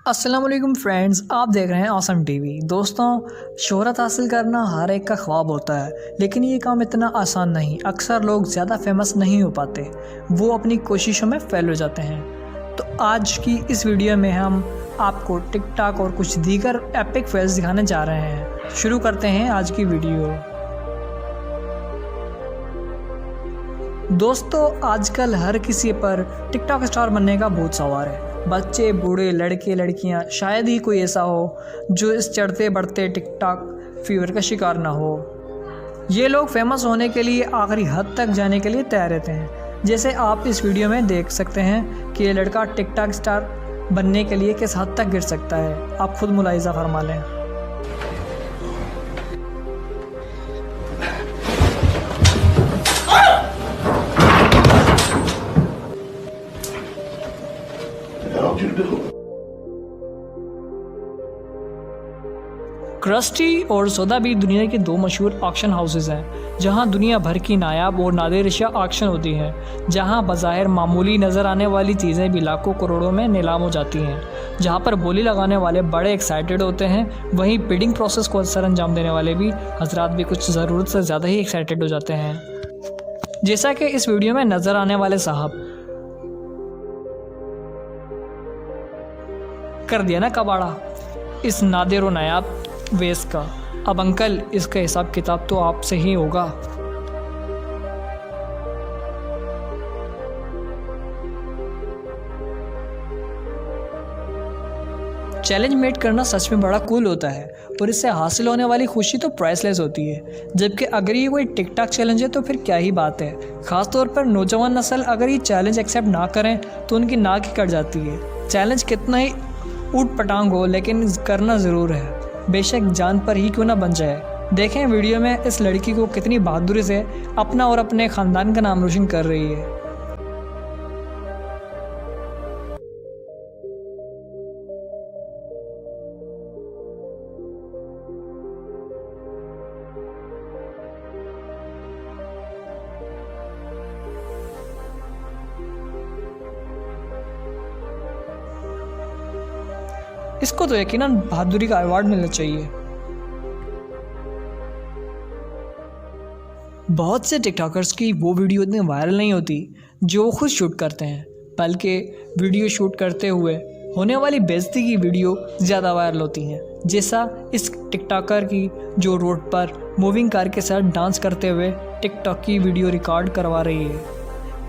अस्सलाम वालेकुम फ्रेंड्स, आप देख रहे हैं ऑसम टीवी। दोस्तों, शोहरत हासिल करना हर एक का ख्वाब होता है, लेकिन ये काम इतना आसान नहीं। अक्सर लोग ज़्यादा फेमस नहीं हो पाते, वो अपनी कोशिशों में फेल हो जाते हैं। तो आज की इस वीडियो में हम आपको टिकटॉक और कुछ दीगर एपिक फेल्स दिखाने जा रहे हैं। शुरू करते हैं आज की वीडियो। दोस्तों, आजकल हर किसी पर टिकटॉक स्टार बनने का बहुत सवार है। बच्चे, बूढ़े, लड़के, लड़कियां, शायद ही कोई ऐसा हो जो इस चढ़ते बढ़ते टिकटॉक फीवर का शिकार ना हो। ये लोग फेमस होने के लिए आखिरी हद तक जाने के लिए तैयार रहते हैं। जैसे आप इस वीडियो में देख सकते हैं कि ये लड़का टिकटॉक स्टार बनने के लिए किस हद तक गिर सकता है। आप खुद मुलाहिजा फरमा लें। क्रस्टी और सोथेबी दुनिया के दो मशहूर ऑक्शन हाउसेस हैं, जहां दुनिया भर की नायाब और नादिर अशिया ऑक्शन होती हैं, जहां बज़ाहिर मामूली नज़र आने वाली चीज़ें भी लाखों करोड़ों में नीलाम हो जाती हैं। जहां पर बोली लगाने वाले बड़े एक्साइटेड होते हैं, वहीं बिडिंग प्रोसेस को सर अंजाम देने वाले भी हजरात भी कुछ ज़रूरत से ज़्यादा ही एक्साइटेड हो जाते हैं। जैसा कि इस वीडियो में नज़र आने वाले साहब कर दिया ना कबाड़ा इस नादिर और नायाब वेस का। अब अंकल, इसका हिसाब किताब तो आपसे ही होगा। चैलेंज मेट करना सच में बड़ा कूल होता है और इससे हासिल होने वाली खुशी तो प्राइसलेस होती है। जबकि अगर ये कोई टिकटॉक चैलेंज है तो फिर क्या ही बात है। ख़ासतौर पर नौजवान नस्ल अगर ये चैलेंज एक्सेप्ट ना करें तो उनकी नाक ही कट जाती है। चैलेंज कितना ही ऊट पटांग हो, लेकिन करना ज़रूर है, बेशक जान पर ही क्यों ना बन जाए। देखें वीडियो में इस लड़की को कितनी बहादुरी से अपना और अपने ख़ानदान का नाम रोशन कर रही है। इसको तो यकीनन बहादुरी का अवार्ड मिलना चाहिए। बहुत से टिकटॉकर्स की वो वीडियो इतनी वायरल नहीं होती जो वो खुद शूट करते हैं, बल्कि वीडियो शूट करते हुए होने वाली बेइज्जती की वीडियो ज़्यादा वायरल होती हैं। जैसा इस टिकटॉकर की जो रोड पर मूविंग कार के साथ डांस करते हुए टिकटॉक की वीडियो रिकॉर्ड करवा रही है।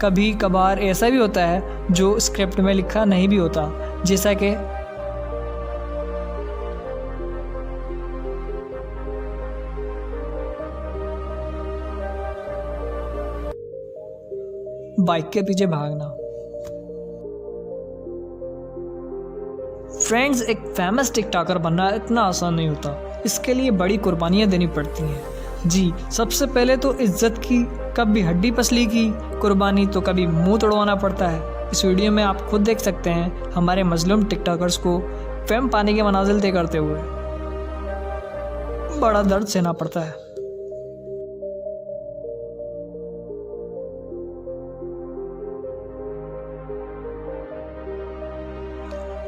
कभी कभार ऐसा भी होता है जो स्क्रिप्ट में लिखा नहीं भी होता, जैसा कि बाइक के पीछे भागना। फ्रेंड्स, एक फेमस टिकटॉकर बनना इतना आसान नहीं होता। इसके लिए बड़ी कुर्बानियां देनी पड़ती हैं। जी, सबसे पहले तो इज्जत की, कभी हड्डी पसली की कुर्बानी, तो कभी मुंह तोड़वाना पड़ता है। इस वीडियो में आप खुद देख सकते हैं हमारे मजलूम टिकटॉकर्स को फेम पाने के मनाजिल तय करते हुए। बड़ा दर्द सहना पड़ता है।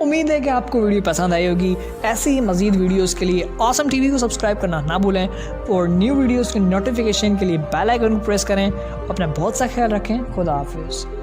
उम्मीद है कि आपको वीडियो पसंद आई होगी। ऐसे ही मज़ीद वीडियोस के लिए ऑसम टीवी को सब्सक्राइब करना ना भूलें और न्यू वीडियोस के नोटिफिकेशन के लिए बेल आइकन को प्रेस करें। अपना बहुत सा ख्याल रखें। खुदा हाफिज़।